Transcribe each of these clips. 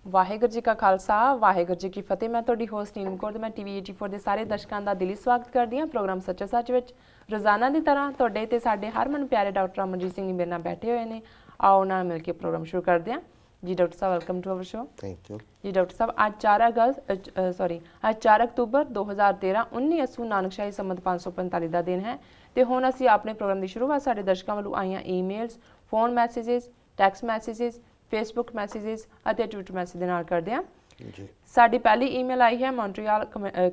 ਵਾਹਿਗੁਰੂ जी का खालसा वाहिगुरू जी की फतेह। मैं ਤੁਹਾਡੀ ਹੋਸਟ ਨੀਲਮ ਕੌਰ ਤੇ ਮੈਂ ਟੀਵੀ 84 ਦੇ ਸਾਰੇ ਦਰਸ਼ਕਾਂ ਦਾ ਦਿਲੀ ਸਵਾਗਤ ਕਰਦੀ ਹਾਂ ਪ੍ਰੋਗਰਾਮ ਸੱਚਾ ਸੱਚ ਵਿੱਚ। ਰੋਜ਼ਾਨਾ ਦੀ ਤਰ੍ਹਾਂ ਤੁਹਾਡੇ ਤੇ ਸਾਡੇ ਹਰਮਨ ਪਿਆਰੇ ਡਾਕਟਰ ਅਮਨਜੀਤ ਸਿੰਘ ਜੀ ਮੇਰੇ ਨਾਲ ਬੈਠੇ ਹੋਏ ਨੇ। ਆਓ ਨਾਲ ਮਿਲ ਕੇ ਪ੍ਰੋਗਰਾਮ ਸ਼ੁਰੂ ਕਰਦੇ ਹਾਂ। जी डॉक्टर साहब welcome to our show. Thank you जी डॉक्टर साहब आज 4 अक्तूबर 2013 19 असू नानकशाही संमत 545 ਦਾ ਦਿਨ ਹੈ ਤੇ ਹੁਣ ਅਸੀਂ ਆਪਣੇ ਪ੍ਰੋਗਰਾਮ ਦੀ ਸ਼ੁਰੂਆਤ ਸਾਡੇ ਦਰਸ਼ਕਾਂ ਵੱਲੋਂ ਆਈਆਂ emails, phone messages, text messages, Facebook messages ਅਤੇ ਟਵਿੱਟਰ ਮੈਸੇਜ ਦੇ ਨਾਲ ਕਰਦੇ ਹਾਂ। ਜੀ ਸਾਡੀ ਪਹਿਲੀ ਈਮੇਲ ਆਈ ਹੈ ਮੌਂਟਰੀਅਲ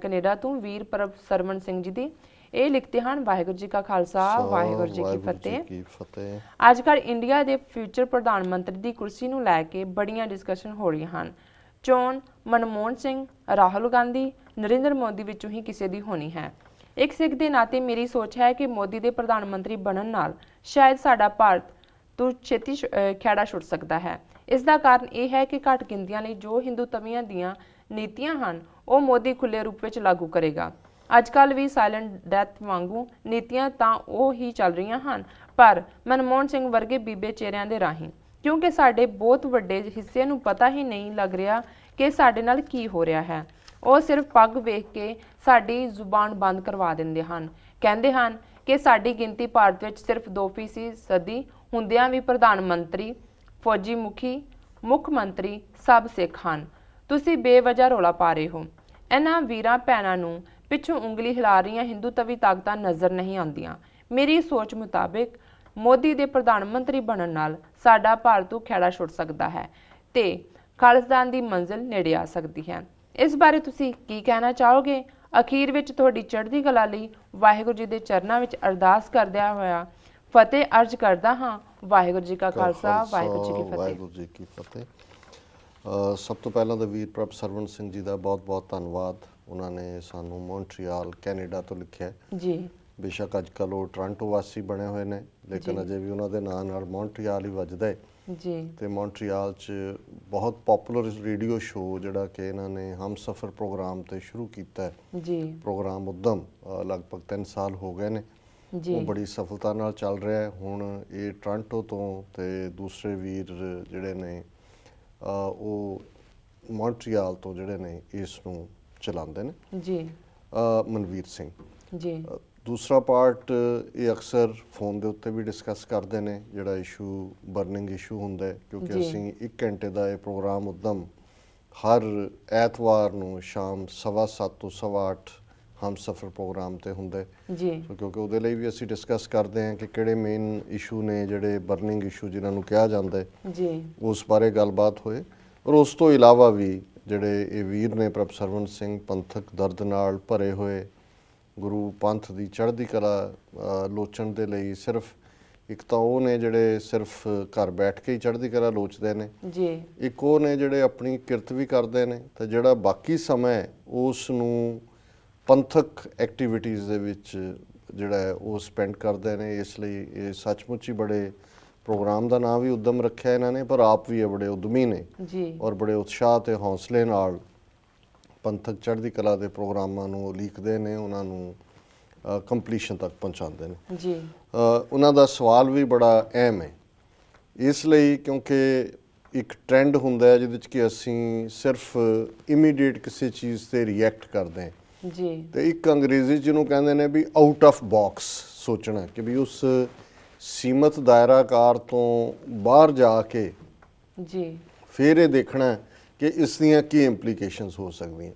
ਕੈਨੇਡਾ ਤੋਂ ਵੀਰ ਪ੍ਰਭ ਸਰਵਣ ਸਿੰਘ ਜੀ ਦੀ। ਇਹ ਲਿਖਦੇ ਹਨ ਵਾਹਿਗੁਰੂ ਜੀ ਕਾ ਖਾਲਸਾ ਵਾਹਿਗੁਰੂ ਜੀ ਕੀ ਫਤਿਹ। ਅੱਜ ਕੱਲ੍ਹ ਇੰਡੀਆ ਦੇ ਫਿਊਚਰ ਪ੍ਰਧਾਨ ਮੰਤਰੀ ਦੀ ਕੁਰਸੀ ਨੂੰ ਲੈ ਕੇ ਬੜੀਆਂ ਡਿਸਕਸ਼ਨ ਹੋ ਰਹੀਆਂ ਹਨ। ਚੋਣ ਮਨਮੋਹਨ ਸਿੰਘ, ਰਾਹੁਲ ਗਾਂਧੀ, ਨਰਿੰਦਰ ਮੋਦੀ ਵਿੱਚੋਂ ਹੀ ਕਿਸੇ ਦੀ ਹੋਣੀ ਹੈ। ਇੱਕ ਸਿੱਖ ਦੇ ਨਾਤੇ ਮੇਰੀ ਸੋਚ ਹੈ ਕਿ ਮੋਦੀ ਦੇ ਪ੍ਰਧਾਨ ਮੰਤਰੀ ਬਣਨ ਨਾਲ ਸ਼ਾਇਦ ਸਾਡਾ ਭਾਰਤ ਤੋਂ ਛੇਤੀ ਖਹਿੜਾ ਛੁੱਟ ਸਕਦਾ ਹੈ। ਇਸ ਦਾ ਕਾਰਨ ਇਹ ਹੈ ਕਿ ਘੱਟ ਗਿਣਤੀਆਂ ਲਈ ਜੋ ਹਿੰਦੂਤਵੀਆਂ ਦੀਆਂ ਨੀਤੀਆਂ ਹਨ ਉਹ ਮੋਦੀ ਖੁੱਲ੍ਹੇ ਰੂਪ ਵਿੱਚ ਲਾਗੂ ਕਰੇਗਾ। ਅੱਜ ਕੱਲ੍ਹ ਵੀ ਸਾਇਲੈਂਟ ਡੈਥ ਵਾਂਗੂ ਨੀਤੀਆਂ ਤਾਂ ਉਹ ਹੀ ਚੱਲ ਰਹੀਆਂ ਹਨ, ਪਰ ਮਨਮੋਹਨ ਸਿੰਘ ਵਰਗੇ ਬੀਬੇ ਚਿਹਰਿਆਂ ਦੇ ਰਾਹੀਂ, ਕਿਉਂਕਿ ਸਾਡੇ ਬਹੁਤ ਵੱਡੇ ਹਿੱਸੇ ਨੂੰ ਪਤਾ ਹੀ ਨਹੀਂ ਲੱਗ ਰਿਹਾ ਕਿ ਸਾਡੇ ਨਾਲ ਕੀ ਹੋ ਰਿਹਾ ਹੈ। ਉਹ ਸਿਰਫ ਪੱਗ ਵੇਖ ਕੇ ਸਾਡੀ ਜ਼ੁਬਾਨ ਬੰਦ ਕਰਵਾ ਦਿੰਦੇ ਹਨ। ਕਹਿੰਦੇ ਹਨ ਕਿ ਸਾਡੀ ਗਿਣਤੀ ਭਾਰਤ ਵਿੱਚ ਸਿਰਫ 2% ਹੁੰਦਿਆਂ ਵੀ ਪ੍ਰਧਾਨ ਮੰਤਰੀ, ਫੌਜੀ ਮੁੱਖ ਮੰਤਰੀ ਸਭ ਸਿੱਖ ਹਨ। ਤੁਸੀਂ ਬੇਵਜ੍ਹਾ ਰੌਲਾ ਪਾ ਰਹੇ ਹੋ। ਇਹਨਾਂ ਵੀਰਾਂ ਭੈਣਾਂ ਨੂੰ ਪਿੱਛੋਂ ਉਂਗਲੀ ਹਿਲਾ ਰਹੀਆਂ ਹਿੰਦੂਤਵੀ ਤਾਕਤਾਂ ਨਜ਼ਰ ਨਹੀਂ ਆਉਂਦੀਆਂ। ਮੇਰੀ ਸੋਚ ਮੁਤਾਬਿਕ ਮੋਦੀ ਦੇ ਪ੍ਰਧਾਨ ਮੰਤਰੀ ਬਣਨ ਨਾਲ ਸਾਡਾ ਭਾਰਤ ਤੋਂ ਖਹਿੜਾ ਛੁੱਟ ਸਕਦਾ ਹੈ ਤੇ ਖਾਲਿਸਤਾਨ ਦੀ ਮੰਜ਼ਿਲ ਨੇੜੇ ਆ ਸਕਦੀ ਹੈ। ਇਸ ਬਾਰੇ ਤੁਸੀਂ ਕੀ ਕਹਿਣਾ ਚਾਹੋਗੇ? ਅਖੀਰ ਵਿੱਚ ਤੁਹਾਡੀ ਚੜ੍ਹਦੀ ਕਲਾ ਲਈ ਵਾਹਿਗੁਰੂ ਜੀ ਦੇ ਚਰਨਾਂ ਵਿੱਚ ਅਰਦਾਸ ਕਰਦਿਆਂ ਹੋਇਆ ਫਤਿਹ ਅਰਜ਼ ਕਰਦਾ ਹਾਂ। ਵਾਹਿਗੁਰੂ ਜੀ ਕਾ ਖਾਲਸਾ ਵਾਹਿਗੁਰੂ ਜੀ ਕੀ ਫਤਿਹ। ਸਭ ਤੋਂ ਪਹਿਲਾਂ ਤਾਂ ਵੀਰ ਪ੍ਰਭ ਸਰਵਣ ਸਿੰਘ ਜੀ ਦਾ ਬਹੁਤ-ਬਹੁਤ ਧੰਨਵਾਦ। ਉਹਨਾਂ ਨੇ ਸਾਨੂੰ ਮੌਂਟਰੀਅਲ ਕੈਨੇਡਾ ਤੋਂ ਲਿਖਿਆ ਜੀ। ਬੇਸ਼ੱਕ ਅੱਜ ਕੱਲ੍ਹ ਉਹ ਟੋਰਾਂਟੋ ਵਾਸੀ ਬਣੇ ਹੋਏ ਨੇ, ਲੇਕਿਨ ਅਜੇ ਵੀ ਉਹਨਾਂ ਦੇ ਨਾਂ ਨਾਲ ਮੌਂਟਰੀਅਲ ਹੀ ਵੱਜਦਾ ਹੈ ਜੀ। ਤੇ ਮੌਂਟਰੀਅਲ 'ਚ ਬਹੁਤ ਪੋਪੂਲਰ ਰੇਡੀਓ ਸ਼ੋਅ ਜਿਹੜਾ ਕਿ ਇਹਨਾਂ ਨੇ ਹਮਸਫਰ ਪ੍ਰੋਗਰਾਮ ਤੇ ਸ਼ੁਰੂ ਕੀਤਾ ਜੀ, ਪ੍ਰੋਗਰਾਮ ਉੱਦਮ, ਲਗਭਗ 3 ਸਾਲ ਹੋ ਗਏ ਨੇ ਜੀ। ਉਹ ਬੜੀ ਸਫਲਤਾ ਨਾਲ ਚੱਲ ਰਿਹਾ ਹੈ। ਹੁਣ ਇਹ ਟੋਰਾਂਟੋ ਤੋਂ ਤੇ ਦੂਸਰੇ ਵੀਰ ਜਿਹੜੇ ਨੇ ਉਹ ਮੌਂਟਰੀਅਲ ਤੋਂ ਜਿਹੜੇ ਨੇ ਇਸ ਨੂੰ ਚਲਾਉਂਦੇ ਨੇ ਜੀ, ਮਨਵੀਰ ਸਿੰਘ ਜੀ। ਦੂਸਰਾ ਪਾਰਟ ਇਹ ਅਕਸਰ ਫੋਨ ਦੇ ਉੱਤੇ ਵੀ ਡਿਸਕਸ ਕਰਦੇ ਨੇ, ਜਿਹੜਾ ਇਸ਼ੂ ਬਰਨਿੰਗ ਇਸ਼ੂ ਹੁੰਦਾ ਹੈ, ਕਿਉਂਕਿ ਅਸੀਂ 1 ਘੰਟੇ ਦਾ ਇਹ ਪ੍ਰੋਗਰਾਮ ਉੱਦਮ ਹਰ ਐਤਵਾਰ ਨੂੰ ਸ਼ਾਮ 7:15 ਤੋਂ 8:15 ਹਮਸਫਰ ਪ੍ਰੋਗਰਾਮ ਤੇ ਹੁੰਦਾ ਜੀ, ਕਿਉਂਕਿ ਉਹਦੇ ਲਈ ਵੀ ਅਸੀਂ ਡਿਸਕਸ ਕਰਦੇ ਹਾਂ ਕਿ ਕਿਹੜੇ ਮੇਨ ਇਸ਼ੂ ਨੇ ਜਿਹੜੇ ਬਰਨਿੰਗ ਇਸ਼ੂ ਜਿਨ੍ਹਾਂ ਨੂੰ ਕਿਹਾ ਜਾਂਦਾ ਹੈ ਜੀ, ਉਸ ਬਾਰੇ ਗੱਲਬਾਤ ਹੋਏ। ਔਰ ਉਸ ਤੋਂ ਇਲਾਵਾ ਵੀ ਜਿਹੜੇ ਇਹ ਵੀਰ ਨੇ ਪ੍ਰਭ ਸਰਵਣ ਸਿੰਘ, ਪੰਥਕ ਦਰਦ ਨਾਲ ਭਰੇ ਹੋਏ, ਗੁਰੂ ਪੰਥ ਦੀ ਚੜ੍ਹਦੀ ਕਲਾ ਲੋਚਣ ਦੇ ਲਈ ਸਿਰਫ ਇੱਕ ਤਾਂ ਉਹ ਨੇ ਜਿਹੜੇ ਸਿਰਫ ਘਰ ਬੈਠ ਕੇ ਹੀ ਚੜ੍ਹਦੀ ਕਲਾ ਲੋਚਦੇ ਨੇ ਜੀ, ਇੱਕ ਉਹ ਨੇ ਜਿਹੜੇ ਆਪਣੀ ਕਿਰਤ ਵੀ ਕਰਦੇ ਨੇ ਤੇ ਜਿਹੜਾ ਬਾਕੀ ਸਮਾਂ ਉਸ ਨੂੰ ਪੰਥਕ ਐਕਟੀਵਿਟੀਜ਼ ਦੇ ਵਿੱਚ ਜਿਹੜਾ ਹੈ ਉਹ ਸਪੈਂਡ ਕਰਦੇ ਨੇ। ਇਸ ਲਈ ਇਹ ਸੱਚਮੁੱਚ ਹੀ ਬੜੇ ਪ੍ਰੋਗਰਾਮ ਦਾ ਨਾਂ ਵੀ ਉੱਦਮ ਰੱਖਿਆ ਇਹਨਾਂ ਨੇ, ਪਰ ਆਪ ਵੀ ਇਹ ਬੜੇ ਉਦਮੀ ਨੇ ਜੀ, ਔਰ ਬੜੇ ਉਤਸ਼ਾਹ ਤੇ ਹੌਸਲੇ ਨਾਲ ਪੰਥਕ ਚੜ੍ਹਦੀ ਕਲਾ ਦੇ ਪ੍ਰੋਗਰਾਮਾਂ ਨੂੰ ਲਿਖਦੇ ਨੇ, ਉਹਨਾਂ ਨੂੰ ਕੰਪਲੀਸ਼ਨ ਤੱਕ ਪਹੁੰਚਾਉਂਦੇ ਨੇ ਜੀ। ਉਹਨਾਂ ਦਾ ਸਵਾਲ ਵੀ ਬੜਾ ਅਹਿਮ ਹੈ, ਇਸ ਲਈ ਕਿਉਂਕਿ ਇੱਕ ਟ੍ਰੈਂਡ ਹੁੰਦਾ ਹੈ ਜਿਹਦੇ 'ਚ ਕਿ ਅਸੀਂ ਸਿਰਫ ਇਮੀਡੀਏਟ ਕਿਸੇ ਚੀਜ਼ 'ਤੇ ਰਿਐਕਟ ਕਰਦੇ ਹਾਂ ਜੀ, ਤੇ ਇੱਕ ਅੰਗਰੇਜ਼ੀ 'ਚ ਜਿਹਨੂੰ ਕਹਿੰਦੇ ਨੇ ਵੀ ਆਊਟ ਆਫ ਬਾਕਸ ਸੋਚਣਾ, ਕਿ ਵੀ ਉਸ ਸੀਮਤ ਦਾਇਰਾਕਾਰ ਤੋਂ ਬਾਹਰ ਜਾ ਕੇ ਜੀ ਫਿਰ ਇਹ ਦੇਖਣਾ ਕਿ ਇਸ ਦੀਆਂ ਕੀ ਇੰਪਲੀਕੇਸ਼ਨਸ ਹੋ ਸਕਦੀਆਂ।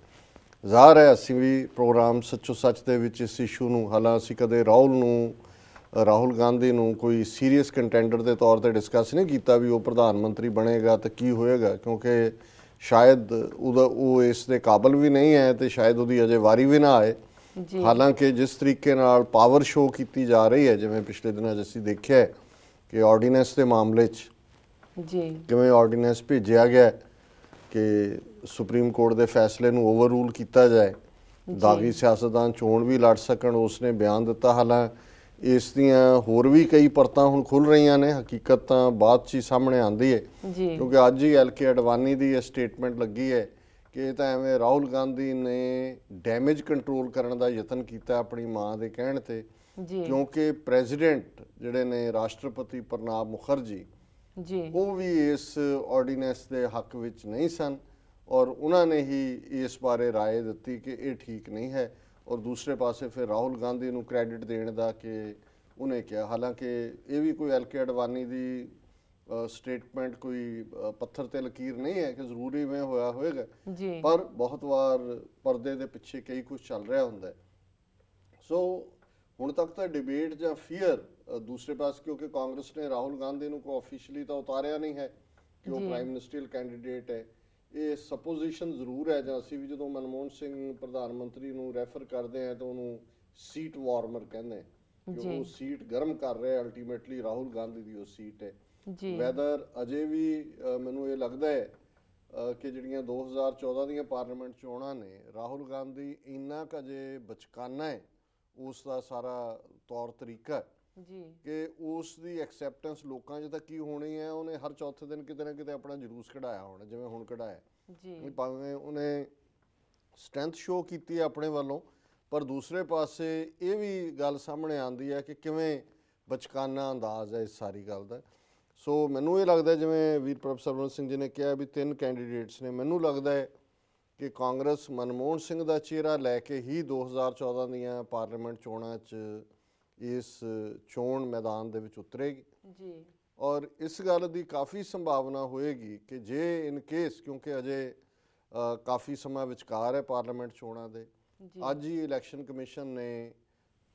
ਜ਼ਾਹਰ ਹੈ ਅਸੀਂ ਵੀ ਪ੍ਰੋਗਰਾਮ ਸੱਚੋ ਸੱਚ ਦੇ ਵਿੱਚ ਇਸ ਇਸ਼ੂ ਨੂੰ, ਹਾਲਾਂ ਅਸੀਂ ਕਦੇ ਰਾਹੁਲ ਗਾਂਧੀ ਨੂੰ ਕੋਈ ਸੀਰੀਅਸ ਕੰਟੈਂਡਰ ਦੇ ਤੌਰ 'ਤੇ ਡਿਸਕਸ ਨਹੀਂ ਕੀਤਾ ਵੀ ਉਹ ਪ੍ਰਧਾਨ ਮੰਤਰੀ ਬਣੇਗਾ ਤਾਂ ਕੀ ਹੋਏਗਾ, ਕਿਉਂਕਿ ਸ਼ਾਇਦ ਉਹ ਇਸ ਦੇ ਕਾਬਲ ਵੀ ਨਹੀਂ ਹੈ ਤੇ ਸ਼ਾਇਦ ਉਹਦੀ ਅਜੇ ਵਾਰੀ ਵੀ ਨਾ ਆਏ। ਹਾਲਾਂਕਿ ਜਿਸ ਤਰੀਕੇ ਨਾਲ ਪਾਵਰ ਸ਼ੋਅ ਕੀਤੀ ਜਾ ਰਹੀ ਹੈ, ਜਿਵੇਂ ਪਿਛਲੇ ਦਿਨਾਂ 'ਚ ਅਸੀਂ ਦੇਖਿਆ ਕਿ ਆਰਡੀਨੈਂਸ ਦੇ ਮਾਮਲੇ 'ਚ ਜੀ ਕਿਵੇਂ ਆਰਡੀਨੈਂਸ ਭੇਜਿਆ ਗਿਆ ਕਿ ਸੁਪਰੀਮ ਕੋਰਟ ਦੇ ਫੈਸਲੇ ਨੂੰ ਓਵਰ ਰੂਲ ਕੀਤਾ ਜਾਏ, ਦਾਗੀ ਸਿਆਸਤਦਾਨ ਚੋਣ ਵੀ ਲੜ ਸਕਣ, ਉਸਨੇ ਬਿਆਨ ਦਿੱਤਾ। ਹਾਲਾਂਕਿ ਇਸ ਦੀਆਂ ਹੋਰ ਵੀ ਕਈ ਪਰਤਾਂ ਹੁਣ ਖੁੱਲ੍ਹ ਰਹੀਆਂ ਨੇ, ਹਕੀਕਤ ਤਾਂ ਬਾਅਦ 'ਚ ਹੀ ਸਾਹਮਣੇ ਆਉਂਦੀ ਹੈ, ਕਿਉਂਕਿ ਅੱਜ ਹੀ LK ਅਡਵਾਨੀ ਦੀ ਇਹ ਸਟੇਟਮੈਂਟ ਲੱਗੀ ਹੈ ਕਿ ਇਹ ਤਾਂ ਐਵੇਂ ਰਾਹੁਲ ਗਾਂਧੀ ਨੇ ਡੈਮੇਜ ਕੰਟਰੋਲ ਕਰਨ ਦਾ ਯਤਨ ਕੀਤਾ ਆਪਣੀ ਮਾਂ ਦੇ ਕਹਿਣ 'ਤੇ, ਕਿਉਂਕਿ ਪ੍ਰੈਜ਼ੀਡੈਂਟ ਜਿਹੜੇ ਨੇ ਰਾਸ਼ਟਰਪਤੀ ਪ੍ਰਣਬ ਮੁਖਰਜੀ ਉਹ ਵੀ ਇਸ ਆਰਡੀਨੈਂਸ ਦੇ ਹੱਕ ਵਿੱਚ ਨਹੀਂ ਸਨ ਔਰ ਉਹਨਾਂ ਨੇ ਹੀ ਇਸ ਬਾਰੇ ਰਾਏ ਦਿੱਤੀ ਕਿ ਇਹ ਠੀਕ ਨਹੀਂ ਹੈ। ਔਰ ਦੂਸਰੇ ਪਾਸੇ ਫਿਰ ਰਾਹੁਲ ਗਾਂਧੀ ਨੂੰ ਕ੍ਰੈਡਿਟ ਦੇਣ ਦਾ ਕਿ ਉਹਨੇ ਕਿਹਾ, ਹਾਲਾਂਕਿ ਇਹ ਵੀ ਕੋਈ ਐਲਕੇ ਅਡਵਾਨੀ ਦੀ ਸਟੇਟਮੈਂਟ ਕੋਈ ਪੱਥਰ ਤੇ ਲਕੀਰ ਨਹੀਂ ਹੈ ਕਿ ਜ਼ਰੂਰੀ ਇਵੇਂ ਹੋਇਆ ਹੋਏਗਾ ਜੀ, ਪਰ ਬਹੁਤ ਵਾਰ ਪਰਦੇ ਦੇ ਪਿੱਛੇ ਕਈ ਕੁਝ ਚੱਲ ਰਿਹਾ ਹੁੰਦਾ ਹੈ। ਸੋ ਹੁਣ ਤੱਕ ਤਾਂ ਡਿਬੇਟ ਜਾਂ ਫੀਅਰ ਦੂਸਰੇ ਪਾਸੇ, ਕਿਉਂਕਿ ਕਾਂਗਰਸ ਨੇ ਰਾਹੁਲ ਗਾਂਧੀ ਨੂੰ ਕੋਈ ਆਫੀਸ਼ੀਅਲੀ ਤਾਂ ਉਤਾਰਿਆ ਨਹੀਂ ਹੈ ਕਿ ਉਹ ਪ੍ਰਾਈਮ ਮਿਨਿਸਟਰੀਅਲ ਕੈਂਡੀਡੇਟ ਹੈ। ਇਹ ਸਪੋਜੀਸ਼ਨ ਜ਼ਰੂਰ ਹੈ, ਜਾਂ ਅਸੀਂ ਵੀ ਜਦੋਂ ਮਨਮੋਹਨ ਸਿੰਘ ਪ੍ਰਧਾਨ ਮੰਤਰੀ ਨੂੰ ਰੈਫਰ ਕਰਦੇ ਹਾਂ ਤਾਂ ਉਹਨੂੰ ਸੀਟ ਵਾਰਮਰ ਕਹਿੰਦੇ ਹਾਂ ਕਿ ਉਹ ਸੀਟ ਗਰਮ ਕਰ ਰਿਹਾ, ਅਲਟੀਮੇਟਲੀ ਰਾਹੁਲ ਗਾਂਧੀ ਦੀ ਉਹ ਸੀਟ ਹੈ। ਵੈਦਰ ਅਜੇ ਵੀ ਮੈਨੂੰ ਇਹ ਲੱਗਦਾ ਹੈ ਕਿ ਜਿਹੜੀਆਂ 2014 ਦੀਆਂ ਪਾਰਲੀਮੈਂਟ ਚੋਣਾਂ ਨੇ, ਰਾਹੁਲ ਗਾਂਧੀ ਇੰਨਾ ਕੁ ਅਜੇ ਬਚਕਾਨਾ ਹੈ ਉਸ ਦਾ ਸਾਰਾ ਤੌਰ ਤਰੀਕਾ ਕਿ ਉਸ ਦੀ ਐਕਸੈਪਟੈਂਸ ਲੋਕਾਂ 'ਚ ਤਾਂ ਕੀ ਹੋਣੀ ਹੈ। ਉਹਨੇ ਹਰ ਚੌਥੇ ਦਿਨ ਕਿਤੇ ਨਾ ਕਿਤੇ ਆਪਣਾ ਜਲੂਸ ਕਢਾਇਆ ਹੋਣਾ, ਜਿਵੇਂ ਹੁਣ ਕਢਾਇਆ ਜੀ, ਭਾਵੇਂ ਉਹਨੇ ਸਟਰੈਂਥ ਸ਼ੋਅ ਕੀਤੀ ਹੈ ਆਪਣੇ ਵੱਲੋਂ, ਪਰ ਦੂਸਰੇ ਪਾਸੇ ਇਹ ਵੀ ਗੱਲ ਸਾਹਮਣੇ ਆਉਂਦੀ ਹੈ ਕਿ ਕਿਵੇਂ ਬਚਕਾਨਾ ਅੰਦਾਜ਼ ਹੈ ਇਸ ਸਾਰੀ ਗੱਲ ਦਾ। ਸੋ ਮੈਨੂੰ ਇਹ ਲੱਗਦਾ, ਜਿਵੇਂ ਵੀਰਪ੍ਰਭ ਸਰਵਣ ਸਿੰਘ ਜੀ ਨੇ ਕਿਹਾ ਵੀ 3 ਕੈਂਡੀਡੇਟਸ ਨੇ, ਮੈਨੂੰ ਲੱਗਦਾ ਹੈ ਕਿ ਕਾਂਗਰਸ ਮਨਮੋਹਨ ਸਿੰਘ ਦਾ ਚਿਹਰਾ ਲੈ ਕੇ ਹੀ 2014 ਦੀਆਂ ਪਾਰਲੀਮੈਂਟ ਚੋਣਾਂ 'ਚ ਇਸ ਚੋਣ ਮੈਦਾਨ ਦੇ ਵਿੱਚ ਉਤਰੇਗੀ ਜੀ। ਔਰ ਇਸ ਗੱਲ ਦੀ ਕਾਫੀ ਸੰਭਾਵਨਾ ਹੋਏਗੀ ਕਿ ਜੇ ਇਨ ਕੇਸ, ਕਿਉਂਕਿ ਅਜੇ ਕਾਫੀ ਸਮਾਂ ਵਿਚਕਾਰ ਹੈ ਪਾਰਲੀਮੈਂਟ ਚੋਣਾਂ ਦੇ, ਅੱਜ ਹੀ ਇਲੈਕਸ਼ਨ ਕਮਿਸ਼ਨ ਨੇ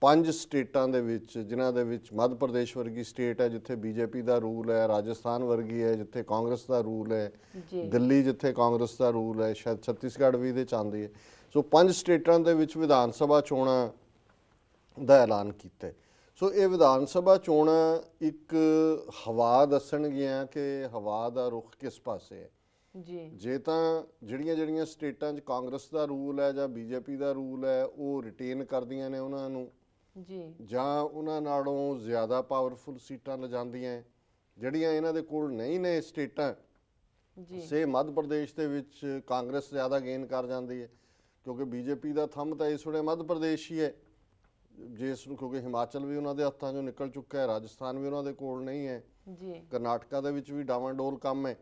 5 ਸਟੇਟਾਂ ਦੇ ਵਿੱਚ, ਜਿਨ੍ਹਾਂ ਦੇ ਵਿੱਚ ਮੱਧ ਪ੍ਰਦੇਸ਼ ਵਰਗੀ ਸਟੇਟ ਹੈ ਜਿੱਥੇ ਬੀਜੇਪੀ ਦਾ ਰੂਲ ਹੈ, ਰਾਜਸਥਾਨ ਵਰਗੀ ਹੈ ਜਿੱਥੇ ਕਾਂਗਰਸ ਦਾ ਰੂਲ ਹੈ, ਦਿੱਲੀ ਜਿੱਥੇ ਕਾਂਗਰਸ ਦਾ ਰੂਲ ਹੈ, ਸ਼ਾਇਦ ਛੱਤੀਸਗੜ੍ਹ ਵੀ ਇਹਦੇ 'ਚ ਆਉਂਦੀ ਹੈ। ਸੋ 5 ਸਟੇਟਾਂ ਦੇ ਵਿੱਚ ਵਿਧਾਨ ਸਭਾ ਚੋਣਾਂ ਦਾ ਐਲਾਨ ਕੀਤਾ। ਸੋ ਇਹ ਵਿਧਾਨ ਸਭਾ ਚੋਣਾਂ ਇੱਕ ਹਵਾ ਦੱਸਣਗੀਆਂ ਕਿ ਹਵਾ ਦਾ ਰੁਖ ਕਿਸ ਪਾਸੇ ਹੈ ਜੀ। ਜੇ ਤਾਂ ਜਿਹੜੀਆਂ ਸਟੇਟਾਂ 'ਚ ਕਾਂਗਰਸ ਦਾ ਰੂਲ ਹੈ ਜਾਂ ਬੀਜੇਪੀ ਦਾ ਰੂਲ ਹੈ ਉਹ ਰਿਟੇਨ ਕਰਦੀਆਂ ਨੇ ਉਹਨਾਂ ਨੂੰ ਜੀ, ਜਾਂ ਉਹਨਾਂ ਨਾਲੋਂ ਜ਼ਿਆਦਾ ਪਾਵਰਫੁਲ ਸੀਟਾਂ ਲਿਜਾਂਦੀਆਂ, ਜਿਹੜੀਆਂ ਇਹਨਾਂ ਦੇ ਕੋਲ ਨਹੀਂ ਨੇ ਸਟੇਟਾਂ, ਸੇ ਮੱਧ ਪ੍ਰਦੇਸ਼ ਦੇ ਵਿੱਚ ਕਾਂਗਰਸ ਜ਼ਿਆਦਾ ਗੇਨ ਕਰ ਜਾਂਦੀ ਹੈ ਕਿਉਂਕਿ ਬੀਜੇਪੀ ਦਾ ਥੰਮ ਤਾਂ ਇਸ ਵੇਲੇ ਮੱਧ ਪ੍ਰਦੇਸ਼ ਹੀ ਹੈ ਜਿਸ ਨੂੰ, ਕਿਉਂਕਿ ਹਿਮਾਚਲ ਵੀ ਉਹਨਾਂ ਦੇ ਹੱਥਾਂ 'ਚੋਂ ਨਿਕਲ ਚੁੱਕਾ ਹੈ, ਰਾਜਸਥਾਨ ਵੀ ਉਹਨਾਂ ਦੇ ਕੋਲ ਨਹੀਂ ਹੈ ਜੀ, ਕਰਨਾਟਕਾ ਦੇ ਵਿੱਚ ਵੀ ਡਾਵਾਂਡੋਲ ਕੰਮ ਹੈ,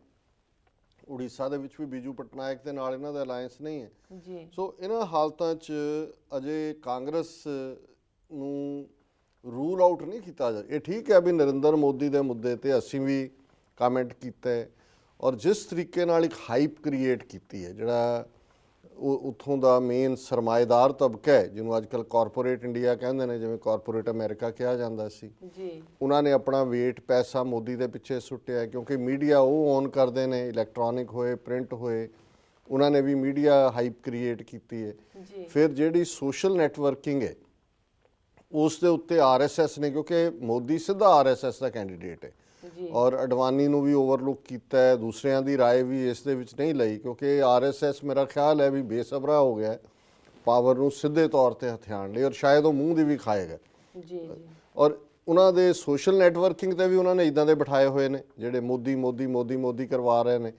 ਉੜੀਸਾ ਦੇ ਵਿੱਚ ਵੀ ਬੀਜੂ ਪਟਨਾਇਕ ਦੇ ਨਾਲ ਇਹਨਾਂ ਦਾ ਅਲਾਇੰਸ ਨਹੀਂ ਹੈ ਜੀ। ਸੋ ਇਹਨਾਂ ਹਾਲਤਾਂ 'ਚ ਅਜੇ ਕਾਂਗਰਸ ਨੂੰ ਰੂਲ ਆਊਟ ਨਹੀਂ ਕੀਤਾ ਜਾ। ਇਹ ਠੀਕ ਹੈ ਵੀ ਨਰਿੰਦਰ ਮੋਦੀ ਦੇ ਮੁੱਦੇ ਤੇ ਅਸੀਂ ਵੀ ਕਮੈਂਟ ਕੀਤਾ ਹੈ ਔਰ ਜਿਸ ਤਰੀਕੇ ਨਾਲ ਇੱਕ ਹਾਈਪ ਕ੍ਰੀਏਟ ਕੀਤੀ ਹੈ, ਜਿਹੜਾ ਉਹ ਉੱਥੋਂ ਦਾ ਮੇਨ ਸਰਮਾਏਦਾਰ ਤਬਕਾ ਹੈ ਜਿਹਨੂੰ ਅੱਜ ਕੱਲ੍ਹ ਕਾਰਪੋਰੇਟ ਇੰਡੀਆ ਕਹਿੰਦੇ ਨੇ, ਜਿਵੇਂ ਕਾਰਪੋਰੇਟ ਅਮਰੀਕਾ ਕਿਹਾ ਜਾਂਦਾ ਸੀ ਜੀ, ਉਹਨਾਂ ਨੇ ਆਪਣਾ ਵੇਟ ਪੈਸਾ ਮੋਦੀ ਦੇ ਪਿੱਛੇ ਸੁੱਟਿਆ ਕਿਉਂਕਿ ਮੀਡੀਆ ਉਹ ਔਨ ਕਰਦੇ ਨੇ, ਇਲੈਕਟ੍ਰੋਨਿਕ ਹੋਏ ਪ੍ਰਿੰਟ ਹੋਏ, ਉਹਨਾਂ ਨੇ ਵੀ ਮੀਡੀਆ ਹਾਈਪ ਕ੍ਰੀਏਟ ਕੀਤੀ ਹੈ। ਫਿਰ ਜਿਹੜੀ ਸੋਸ਼ਲ ਨੈਟਵਰਕਿੰਗ ਹੈ ਉਸ ਦੇ ਉੱਤੇ RSS ਨੇ, ਕਿਉਂਕਿ ਮੋਦੀ ਸਿੱਧਾ RSS ਦਾ ਕੈਂਡੀਡੇਟ ਹੈ ਔਰ ਅਡਵਾਨੀ ਨੂੰ ਵੀ ਓਵਰਲੁੱਕ ਕੀਤਾ ਹੈ, ਦੂਸਰਿਆਂ ਦੀ ਰਾਏ ਵੀ ਇਸ ਦੇ ਵਿੱਚ ਨਹੀਂ ਲਈ ਕਿਉਂਕਿ RSS ਮੇਰਾ ਖਿਆਲ ਹੈ ਵੀ ਬੇਸਬਰਾ ਹੋ ਗਿਆ ਪਾਵਰ ਨੂੰ ਸਿੱਧੇ ਤੌਰ ਤੇ ਹਥਿਆਣ ਲਈ, ਔਰ ਸ਼ਾਇਦ ਉਹ ਮੂੰਹ ਦੀ ਵੀ ਖਾਏਗਾ ਜੀ। ਔਰ ਉਹਨਾਂ ਦੇ ਸੋਸ਼ਲ ਨੈਟਵਰਕਿੰਗ ਤੇ ਵੀ ਉਹਨਾਂ ਨੇ ਇਦਾਂ ਦੇ ਬਿਠਾਏ ਹੋਏ ਨੇ ਜਿਹੜੇ ਮੋਦੀ ਮੋਦੀ ਮੋਦੀ ਮੋਦੀ ਕਰਵਾ ਰਹੇ ਨੇ,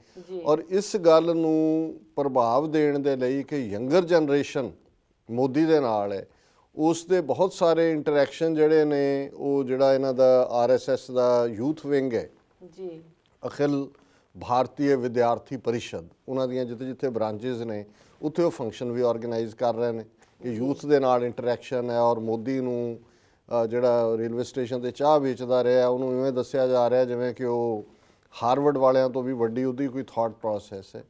ਔਰ ਇਸ ਗੱਲ ਨੂੰ ਪ੍ਰਭਾਵ ਦੇਣ ਦੇ ਲਈ ਕਿ ਯੰਗਰ ਜਨਰੇਸ਼ਨ ਮੋਦੀ ਦੇ ਨਾਲ ਹੈ, ਉਸ ਦੇ ਬਹੁਤ ਸਾਰੇ ਇੰਟਰੈਕਸ਼ਨ ਜਿਹੜੇ ਨੇ ਉਹ ਜਿਹੜਾ ਇਹਨਾਂ ਦਾ RSS ਦਾ ਯੂਥ ਵਿੰਗ ਹੈ ਜੀ, ਅਖਿਲ ਭਾਰਤੀ ਵਿਦਿਆਰਥੀ ਪਰਿਸ਼ਦ, ਉਹਨਾਂ ਦੀਆਂ ਜਿੱਥੇ ਜਿੱਥੇ ਬ੍ਰਾਂਚਿਸ ਨੇ ਉੱਥੇ ਉਹ ਫੰਕਸ਼ਨ ਵੀ ਆਰਗੇਨਾਈਜ਼ ਕਰ ਰਹੇ ਨੇ ਕਿ ਯੂਥ ਦੇ ਨਾਲ ਇੰਟਰੈਕਸ਼ਨ ਹੈ। ਔਰ ਮੋਦੀ ਨੂੰ ਜਿਹੜਾ ਰੇਲਵੇ ਸਟੇਸ਼ਨ 'ਤੇ ਚਾਹ ਵੇਚਦਾ ਰਿਹਾ ਉਹਨੂੰ ਇਵੇਂ ਦੱਸਿਆ ਜਾ ਰਿਹਾ ਜਿਵੇਂ ਕਿ ਉਹ ਹਾਰਵਰਡ ਵਾਲਿਆਂ ਤੋਂ ਵੀ ਵੱਡੀ ਉਹਦੀ ਕੋਈ ਥਾਟ ਪ੍ਰੋਸੈਸ ਹੈ।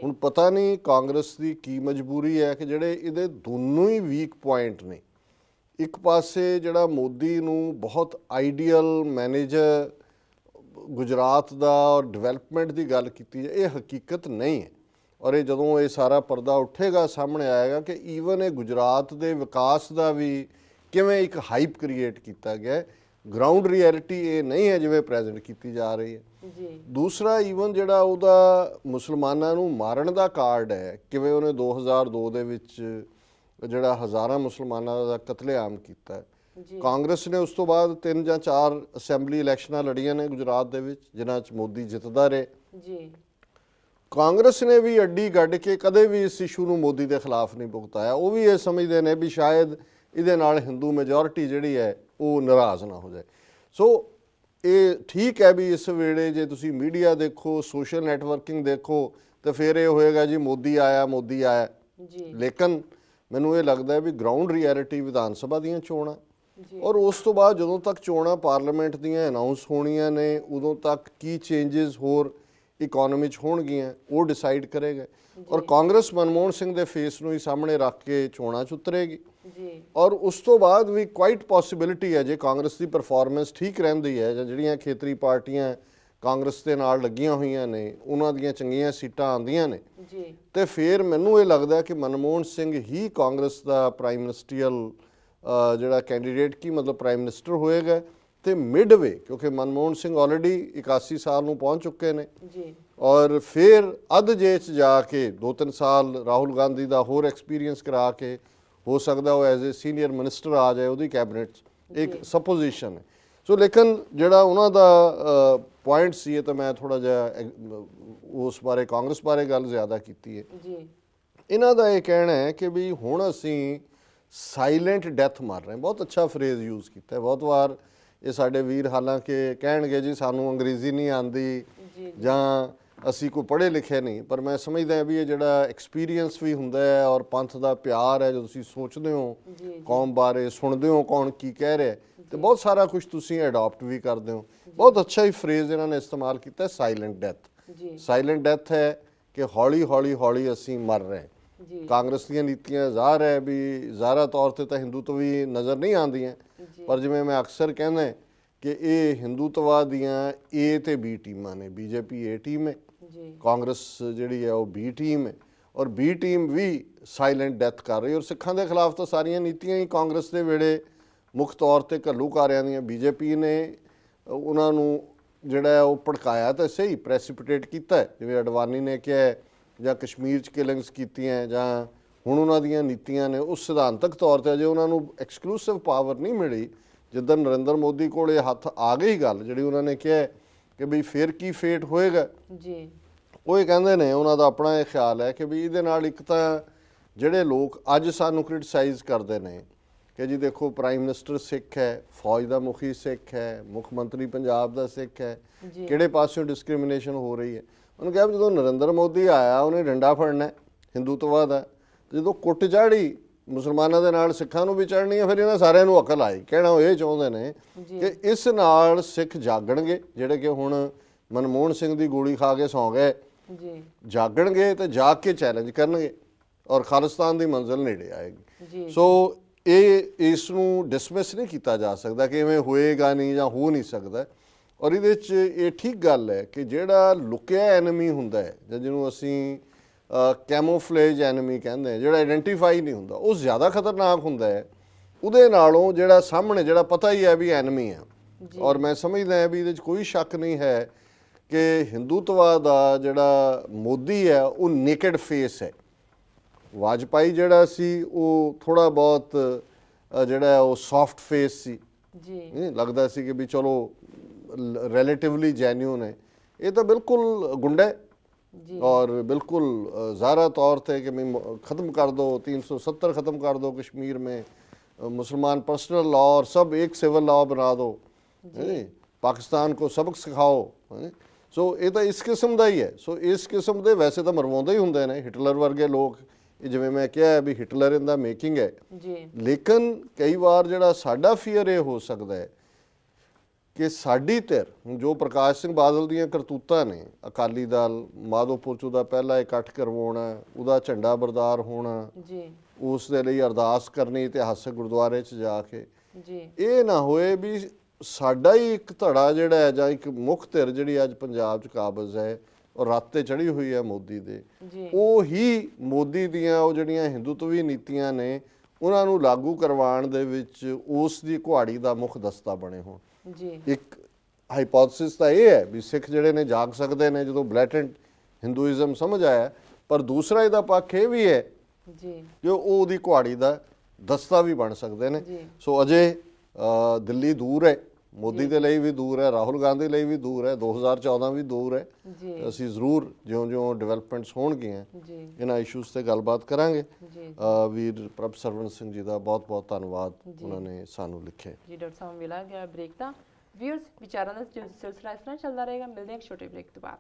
ਹੁਣ ਪਤਾ ਨਹੀਂ ਕਾਂਗਰਸ ਦੀ ਕੀ ਮਜਬੂਰੀ ਹੈ ਕਿ ਜਿਹੜੇ ਇਹਦੇ ਦੋਨੋਂ ਹੀ ਵੀਕ ਪੁਆਇੰਟ ਨੇ, ਇੱਕ ਪਾਸੇ ਜਿਹੜਾ ਮੋਦੀ ਨੂੰ ਬਹੁਤ ਆਈਡੀਅਲ ਮੈਨੇਜਰ ਗੁਜਰਾਤ ਦਾ ਔਰ ਡਿਵੈਲਪਮੈਂਟ ਦੀ ਗੱਲ ਕੀਤੀ ਹੈ, ਇਹ ਹਕੀਕਤ ਨਹੀਂ ਹੈ। ਔਰ ਇਹ ਜਦੋਂ ਇਹ ਸਾਰਾ ਪਰਦਾ ਉੱਠੇਗਾ ਸਾਹਮਣੇ ਆਏਗਾ ਕਿ ਈਵਨ ਇਹ ਗੁਜਰਾਤ ਦੇ ਵਿਕਾਸ ਦਾ ਵੀ ਕਿਵੇਂ ਇੱਕ ਹਾਈਪ ਕ੍ਰੀਏਟ ਕੀਤਾ ਗਿਆ, ਗਰਾਊਂਡ ਰਿਐਲਿਟੀ ਇਹ ਨਹੀਂ ਹੈ ਜਿਵੇਂ ਪ੍ਰੈਜ਼ੈਂਟ ਕੀਤੀ ਜਾ ਰਹੀ ਹੈ ਜੀ। ਦੂਸਰਾ ਈਵਨ ਜਿਹੜਾ ਉਹਦਾ ਮੁਸਲਮਾਨਾਂ ਨੂੰ ਮਾਰਨ ਦਾ ਕਾਰਡ ਹੈ, ਕਿਵੇਂ ਉਹਨੇ 2002 ਦੇ ਵਿੱਚ ਜਿਹੜਾ ਹਜ਼ਾਰਾਂ ਮੁਸਲਮਾਨਾਂ ਦਾ ਕਤਲੇਆਮ ਕੀਤਾ, ਕਾਂਗਰਸ ਨੇ ਉਸ ਤੋਂ ਬਾਅਦ 3 ਜਾਂ 4 ਅਸੈਂਬਲੀ ਇਲੈਕਸ਼ਨਾਂ ਲੜੀਆਂ ਨੇ ਗੁਜਰਾਤ ਦੇ ਵਿੱਚ ਜਿਨ੍ਹਾਂ 'ਚ ਮੋਦੀ ਜਿੱਤਦਾ ਰਹੇ ਜੀ। ਕਾਂਗਰਸ ਨੇ ਵੀ ਅੱਡੀ ਗੱਡ ਕੇ ਕਦੇ ਵੀ ਇਸ ਇਸ਼ੂ ਨੂੰ ਮੋਦੀ ਦੇ ਖਿਲਾਫ ਨਹੀਂ ਭੁਗਤਾਇਆ। ਉਹ ਵੀ ਇਹ ਸਮਝਦੇ ਨੇ ਵੀ ਸ਼ਾਇਦ ਇਹਦੇ ਨਾਲ ਹਿੰਦੂ ਮੈਜੋਰਿਟੀ ਜਿਹੜੀ ਹੈ ਉਹ ਨਾਰਾਜ਼ ਨਾ ਹੋ ਜਾਏ। ਸੋ ਇਹ ਠੀਕ ਹੈ ਵੀ ਇਸ ਵੇਲੇ ਜੇ ਤੁਸੀਂ ਮੀਡੀਆ ਦੇਖੋ, ਸੋਸ਼ਲ ਨੈਟਵਰਕਿੰਗ ਦੇਖੋ, ਤੇ ਫਿਰ ਇਹ ਹੋਏਗਾ ਜੀ ਮੋਦੀ ਆਇਆ ਜੀ। ਲੇਕਿਨ ਮੈਨੂੰ ਇਹ ਲੱਗਦਾ ਹੈ ਵੀ ਗਰਾਊਂਡ ਰਿਐਲਿਟੀ ਵਿਧਾਨ ਸਭਾ ਦੀਆਂ ਚੋਣਾਂ ਔਰ ਉਸ ਤੋਂ ਬਾਅਦ ਜਦੋਂ ਤੱਕ ਚੋਣਾਂ ਪਾਰਲੀਮੈਂਟ ਦੀਆਂ ਅਨਾਉਂਸ ਹੋਣੀਆਂ ਨੇ, ਉਦੋਂ ਤੱਕ ਕੀ ਚੇਂਜਸ ਹੋਰ ਇਕਨੋਮੀ 'ਚ ਹੋਣਗੀਆਂ ਉਹ ਡਿਸਾਈਡ ਕਰੇਗਾ। ਔਰ ਕਾਂਗਰਸ ਮਨਮੋਹਨ ਸਿੰਘ ਦੇ ਫੇਸ ਨੂੰ ਹੀ ਸਾਹਮਣੇ ਰੱਖ ਕੇ ਚੋਣਾਂ 'ਚ ਉਤਰੇਗੀ ਜੀ। ਔਰ ਉਸ ਤੋਂ ਬਾਅਦ ਵੀ ਕੁਆਇਟ ਪੋਸੀਬਿਲਿਟੀ ਹੈ, ਜੇ ਕਾਂਗਰਸ ਦੀ ਪਰਫਾਰਮੈਂਸ ਠੀਕ ਰਹਿੰਦੀ ਹੈ ਜਾਂ ਜਿਹੜੀਆਂ ਖੇਤਰੀ ਪਾਰਟੀਆਂ ਕਾਂਗਰਸ ਦੇ ਨਾਲ ਲੱਗੀਆਂ ਹੋਈਆਂ ਨੇ ਉਹਨਾਂ ਦੀਆਂ ਚੰਗੀਆਂ ਸੀਟਾਂ ਆਉਂਦੀਆਂ ਨੇ ਜੀ, ਤੇ ਫਿਰ ਮੈਨੂੰ ਇਹ ਲੱਗਦਾ ਕਿ ਮਨਮੋਹਨ ਸਿੰਘ ਹੀ ਕਾਂਗਰਸ ਦਾ ਪ੍ਰਾਈਮ ਮਿਨਿਸਟਰੀਅਲ ਜਿਹੜਾ ਕੈਂਡੀਡੇਟ ਕੀ ਮਤਲਬ ਪ੍ਰਾਈਮ ਮਿਨਿਸਟਰ ਹੋਏਗਾ। ਤੇ ਮਿਡਵੇ ਕਿਉਂਕਿ ਮਨਮੋਹਨ ਸਿੰਘ ਆਲਰੇਡੀ 81 ਸਾਲ ਨੂੰ ਪਹੁੰਚ ਚੁੱਕੇ ਨੇ ਜੀ, ਔਰ ਫਿਰ ਅੱਧ ਜੇ 'ਚ ਜਾ ਕੇ 2-3 ਸਾਲ ਰਾਹੁਲ ਗਾਂਧੀ ਦਾ ਹੋਰ ਐਕਸਪੀਰੀਅੰਸ ਕਰਾ ਕੇ ਹੋ ਸਕਦਾ ਉਹ ਐਜ਼ ਏ ਸੀਨੀਅਰ ਮਿਨਿਸਟਰ ਆ ਜਾਏ ਉਹਦੀ ਕੈਬਨਿਟ 'ਚ, ਇੱਕ ਸਪੋਜੀਸ਼ਨ ਹੈ। ਸੋ ਲੇਕਿਨ ਜਿਹੜਾ ਉਹਨਾਂ ਦਾ ਪੁਆਇੰਟ ਸੀ, ਇਹ ਤਾਂ ਮੈਂ ਥੋੜਾ ਜਿਹਾ ਉਸ ਬਾਰੇ ਕਾਂਗਰਸ ਬਾਰੇ ਗੱਲ ਜ਼ਿਆਦਾ ਕੀਤੀ ਹੈ ਜੀ। ਇਹਨਾਂ ਦਾ ਇਹ ਕਹਿਣਾ ਹੈ ਕਿ ਵੀ ਹੁਣ ਅਸੀਂ ਸਾਇਲੈਂਟ ਡੈਥ ਮਰ ਰਹੇ ਹਾਂ। ਬਹੁਤ ਅੱਛਾ ਫਰੇਜ਼ ਯੂਜ਼ ਕੀਤਾ ਹੈ ਬਹੁਤ ਵਾਰ ਇਹ ਸਾਡੇ ਵੀਰ, ਹਾਲਾਂਕਿ ਕਹਿਣਗੇ ਜੀ ਸਾਨੂੰ ਅੰਗਰੇਜ਼ੀ ਨਹੀਂ ਆਉਂਦੀ ਜਾਂ ਅਸੀਂ ਕੋਈ ਪੜ੍ਹੇ ਲਿਖੇ ਨਹੀਂ, ਪਰ ਮੈਂ ਸਮਝਦਾ ਵੀ ਇਹ ਜਿਹੜਾ ਐਕਸਪੀਰੀਅੰਸ ਵੀ ਹੁੰਦਾ ਹੈ ਔਰ ਪੰਥ ਦਾ ਪਿਆਰ ਹੈ, ਜਦੋਂ ਤੁਸੀਂ ਸੋਚਦੇ ਹੋ ਕੌਮ ਬਾਰੇ, ਸੁਣਦੇ ਹੋ ਕੌਣ ਕੀ ਕਹਿ ਰਿਹਾ ਤੇ ਬਹੁਤ ਸਾਰਾ ਕੁਝ ਤੁਸੀਂ ਅਡਾਪਟ ਵੀ ਕਰਦੇ ਹੋ। ਬਹੁਤ ਅੱਛਾ ਹੀ ਫਰੇਜ਼ ਇਹਨਾਂ ਨੇ ਇਸਤੇਮਾਲ ਕੀਤਾ, ਸਾਇਲੈਂਟ ਡੈਥ। ਸਾਇਲੈਂਟ ਡੈਥ ਹੈ ਕਿ ਹੌਲੀ ਹੌਲੀ ਹੌਲੀ ਅਸੀਂ ਮਰ ਰਹੇ। ਕਾਂਗਰਸ ਦੀਆਂ ਨੀਤੀਆਂ ਜ਼ਾਹਰ ਹੈ ਵੀ ਜ਼ਾਹਰਾ ਤੌਰ ਤੇ ਤਾਂ ਹਿੰਦੂਤਵੀ ਨਜ਼ਰ ਨਹੀਂ ਆਉਂਦੀਆਂ, ਪਰ ਜਿਵੇਂ ਮੈਂ ਅਕਸਰ ਕਹਿੰਦਾ ਕਿ ਇਹ ਹਿੰਦੂਤਵਾਦ ਦੀਆਂ ਏ ਤੇ ਬੀ ਟੀਮਾਂ ਨੇ। ਬੀਜੇਪੀ ਏ ਟੀਮ ਹੈ, ਕਾਂਗਰਸ ਜਿਹੜੀ ਹੈ ਉਹ ਬੀ ਟੀਮ ਹੈ ਔਰ ਬੀ ਟੀਮ ਵੀ ਸਾਇਲੈਂਟ ਡੈਥ ਕਰ ਰਹੀ। ਔਰ ਸਿੱਖਾਂ ਦੇ ਖਿਲਾਫ ਤਾਂ ਸਾਰੀਆਂ ਨੀਤੀਆਂ ਹੀ ਕਾਂਗਰਸ ਦੇ ਵੇਲੇ ਮੁੱਖ ਤੌਰ ਤੇ ਘੱਲੂਘਾਰਿਆਂ ਦੀਆਂ, ਬੀਜੇਪੀ ਨੇ ਉਹਨਾਂ ਨੂੰ ਜਿਹੜਾ ਉਹ ਭੜਕਾਇਆ ਤਾਂ ਸਹੀ, ਪ੍ਰੈਸੀਪਿਟੇਟ ਕੀਤਾ, ਜਿਵੇਂ ਅਡਵਾਨੀ ਨੇ ਕਿਹਾ ਜਾਂ ਕਸ਼ਮੀਰ 'ਚ ਕਿਲਿੰਗਸ ਕੀਤੀਆਂ, ਜਾਂ ਹੁਣ ਉਹਨਾਂ ਦੀਆਂ ਨੀਤੀਆਂ ਨੇ ਉਹ ਸਿਧਾਂਤਕ ਤੌਰ ਤੇ ਅਜੇ ਉਹਨਾਂ ਨੂੰ ਐਕਸਕਲੂਸਿਵ ਪਾਵਰ ਨਹੀਂ ਮਿਲੀ। ਜਿੱਦਾਂ ਨਰਿੰਦਰ ਮੋਦੀ ਕੋਲ ਇਹ ਹੱਥ ਆ ਗਈ ਗੱਲ ਜਿਹੜੀ ਉਹਨਾਂ ਨੇ ਕਿਹਾ ਕਿ ਬਈ ਫਿਰ ਕੀ ਫੇਟ ਹੋਏਗਾ ਜੀ, ਉਹ ਇਹ ਕਹਿੰਦੇ ਨੇ, ਉਹਨਾਂ ਦਾ ਆਪਣਾ ਇਹ ਖਿਆਲ ਹੈ ਕਿ ਵੀ ਇਹਦੇ ਨਾਲ ਇੱਕ ਤਾਂ ਜਿਹੜੇ ਲੋਕ ਅੱਜ ਸਾਨੂੰ ਕ੍ਰਿਟਿਸਾਈਜ਼ ਕਰਦੇ ਨੇ ਕਿ ਜੀ ਦੇਖੋ ਪ੍ਰਾਈਮ ਮਿਨਿਸਟਰ ਸਿੱਖ ਹੈ, ਫੌਜ ਦਾ ਮੁਖੀ ਸਿੱਖ ਹੈ, ਮੁੱਖ ਮੰਤਰੀ ਪੰਜਾਬ ਦਾ ਸਿੱਖ ਹੈ, ਕਿਹੜੇ ਪਾਸਿਓਂ ਡਿਸਕ੍ਰਿਮੀਨੇਸ਼ਨ ਹੋ ਰਹੀ ਹੈ। ਉਹਨੂੰ ਕਿਹਾ ਜਦੋਂ ਨਰਿੰਦਰ ਮੋਦੀ ਆਇਆ ਉਹਨੇ ਡੰਡਾ ਫੜਨਾ, ਹਿੰਦੂਤਵਾਦ ਹੈ, ਜਦੋਂ ਕੁੱਟ ਚਾੜੀ ਮੁਸਲਮਾਨਾਂ ਦੇ ਨਾਲ ਸਿੱਖਾਂ ਨੂੰ ਵੀ ਚੜ੍ਹਨੀ ਹੈ, ਫਿਰ ਇਹਨਾਂ ਸਾਰਿਆਂ ਨੂੰ ਅਕਲ ਆਈ। ਕਹਿਣਾ ਉਹ ਇਹ ਚਾਹੁੰਦੇ ਨੇ ਕਿ ਇਸ ਨਾਲ ਸਿੱਖ ਜਾਗਣਗੇ, ਜਿਹੜੇ ਕਿ ਹੁਣ ਮਨਮੋਹਨ ਸਿੰਘ ਦੀ ਗੋਲੀ ਖਾ ਕੇ ਸੌਂ ਗਏ, ਜਾਗਣਗੇ ਤੇ ਜਾਗ ਕੇ ਚੈਲੰਜ ਕਰਨਗੇ ਔਰ ਖਾਲਿਸਤਾਨ ਦੀ ਮੰਜ਼ਿਲ ਨੇੜੇ ਆਏਗੀ। ਸੋ ਇਹ ਇਸ ਨੂੰ ਡਿਸਮਿਸ ਨਹੀਂ ਕੀਤਾ ਜਾ ਸਕਦਾ ਕਿ ਇਵੇਂ ਹੋਏਗਾ ਨਹੀਂ ਜਾਂ ਹੋ ਨਹੀਂ ਸਕਦਾ। ਔਰ ਇਹਦੇ 'ਚ ਇਹ ਠੀਕ ਗੱਲ ਹੈ ਕਿ ਜਿਹੜਾ ਲੁਕਿਆ ਐਨਮੀ ਹੁੰਦਾ ਹੈ ਜਾਂ ਜਿਹਨੂੰ ਅਸੀਂ ਕੈਮੋਫਲੇਜ ਐਨਮੀ ਕਹਿੰਦੇ ਆ, ਜਿਹੜਾ ਆਇਡੈਂਟੀਫਾਈ ਨਹੀਂ ਹੁੰਦਾ, ਉਹ ਜ਼ਿਆਦਾ ਖਤਰਨਾਕ ਹੁੰਦਾ ਹੈ ਉਹਦੇ ਨਾਲੋਂ ਜਿਹੜਾ ਸਾਹਮਣੇ ਜਿਹੜਾ ਪਤਾ ਹੀ ਹੈ ਵੀ ਐਨਮੀ ਹੈ। ਔਰ ਮੈਂ ਸਮਝਦਾ ਹੈ ਵੀ ਇਹਦੇ 'ਚ ਕੋਈ ਸ਼ੱਕ ਨਹੀਂ ਹੈ ਕਿ ਹਿੰਦੂਤਵਾ ਦਾ ਜਿਹੜਾ ਮੋਦੀ ਹੈ ਉਹ ਨੇਕਡ ਫੇਸ ਹੈ। ਵਾਜਪਾਈ ਜਿਹੜਾ ਸੀ ਉਹ ਥੋੜਾ ਬਹੁਤ ਜਿਹੜਾ ਉਹ ਸੌਫਟ ਫੇਸ ਸੀ, ਲੱਗਦਾ ਸੀ ਕਿ ਵੀ ਚਲੋ ਰਿਲੇਟਿਵਲੀ ਜੈਨੂਨ ਹੈ। ਇਹ ਤਾਂ ਬਿਲਕੁਲ ਗੁੰਡਾ और बिल्कुल ज़ारा तौर थे कि ख़त्म कर दो 370 ख़त्म कर दो, कश्मीर में मुसलमान पर्सनल लॉ और सब एक सिविल लॉ बना दो, पाकिस्तान को सबक सिखाओ। सो ये तो इस किस्म का ही है। सो इस किस्म के वैसे तो मरवाते ही होंगे ने हिटलर वर्गे लोग, जिवें मैं कहा है भी हिटलर इन द मेकिंग है, लेकिन कई बार जिहड़ा साडा फीयर ये हो सकता है कि साडी धिर जो प्रकाश सिंह बादल ਦੀਆਂ ਕਰਤੂਤਾਂ ਨੇ, ਅਕਾਲੀ ਦਲ ਮਾਧੋਪੁਰ 'ਚ ਉਹਦਾ ਪਹਿਲਾ ਇਕੱਠ ਕਰਵਾਉਣਾ, ਉਹਦਾ ਝੰਡਾ ਬਰਦਾਰ ਹੋਣਾ, ਉਸ ਦੇ ਲਈ ਅਰਦਾਸ ਕਰਨੀ ਇਤਿਹਾਸਕ ਗੁਰਦੁਆਰੇ 'ਚ ਜਾ ਕੇ, ਇਹ ਨਾ ਹੋਏ ਵੀ ਸਾਡਾ ਹੀ ਇੱਕ ਧੜਾ ਜਿਹੜਾ ਹੈ ਜਾਂ ਇੱਕ ਮੁੱਖ ਧਿਰ ਜਿਹੜੀ ਅੱਜ ਪੰਜਾਬ 'ਚ ਕਾਬਜ਼ ਹੈ ਔਰ ਰੱਤ 'ਤੇ ਚੜ੍ਹੀ ਹੋਈ ਹੈ ਮੋਦੀ ਦੇ, ਉਹ ਹੀ ਮੋਦੀ ਦੀਆਂ ਉਹ ਜਿਹੜੀਆਂ ਹਿੰਦੂਤਵੀ ਨੀਤੀਆਂ ਨੇ ਉਹਨਾਂ ਨੂੰ ਲਾਗੂ ਕਰਵਾਉਣ ਦੇ ਵਿੱਚ ਉਸ ਦੀ ਕੁਹਾੜੀ ਦਾ ਮੁੱਖ ਦਸਤਾ ਬਣੇ ਹੋਣ। ਇੱਕ ਹਾਈਪੋਥੇਸਿਸ ਤਾਂ ਇਹ ਹੈ ਵੀ ਸਿੱਖ ਜਿਹੜੇ ਨੇ ਜਾਗ ਸਕਦੇ ਨੇ ਜਦੋਂ ਬਲੈਟੈਂਟ ਹਿੰਦੂਇਜ਼ਮ ਸਮਝ ਆਇਆ, ਪਰ ਦੂਸਰਾ ਇਹਦਾ ਪੱਖ ਇਹ ਵੀ ਹੈ ਕਿ ਉਹ ਉਹਦੀ ਕੁਹਾੜੀ ਦਾ ਦਸਤਾ ਵੀ ਬਣ ਸਕਦੇ ਨੇ। ਸੋ ਅਜੇ ਦਿੱਲੀ ਦੂਰ ਹੈ, ਮੋਦੀ ਦੇ ਲਈ ਵੀ ਦੂਰ ਹੈ, ਰਾਹੁਲ ਗਾਂਧੀ ਲਈ ਵੀ ਦੂਰ ਹੈ, 2014 ਵੀ ਦੂਰ ਹੈ। ਅਸੀਂ ਜ਼ਰੂਰ ਜਿਉਂ-ਜਿਉਂ ਡਿਵੈਲਪਮੈਂਟਸ ਹੋਣਗੀਆਂ ਇਹਨਾਂ ਇਸ਼ੂਜ਼ ਤੇ ਗੱਲਬਾਤ ਕਰਾਂਗੇ। ਵੀਰ ਪ੍ਰਭ ਸਰਵਣ ਸਿੰਘ ਜੀ ਦਾ ਬਹੁਤ-ਬਹੁਤ ਧੰਨਵਾਦ, ਉਹਨਾਂ ਨੇ ਸਾਨੂੰ ਲਿਖਿਆ। ਜੀ ਡਾਕਟਰ ਸਾਹਿਬ ਵੇਲਾ ਗਿਆ ਬ੍ਰੇਕ ਦਾ, व्यूअर्स, विचारों का सिलसिला इस तरह चलता रहेगा। मिलते हैं एक छोटे ब्रेक के बाद।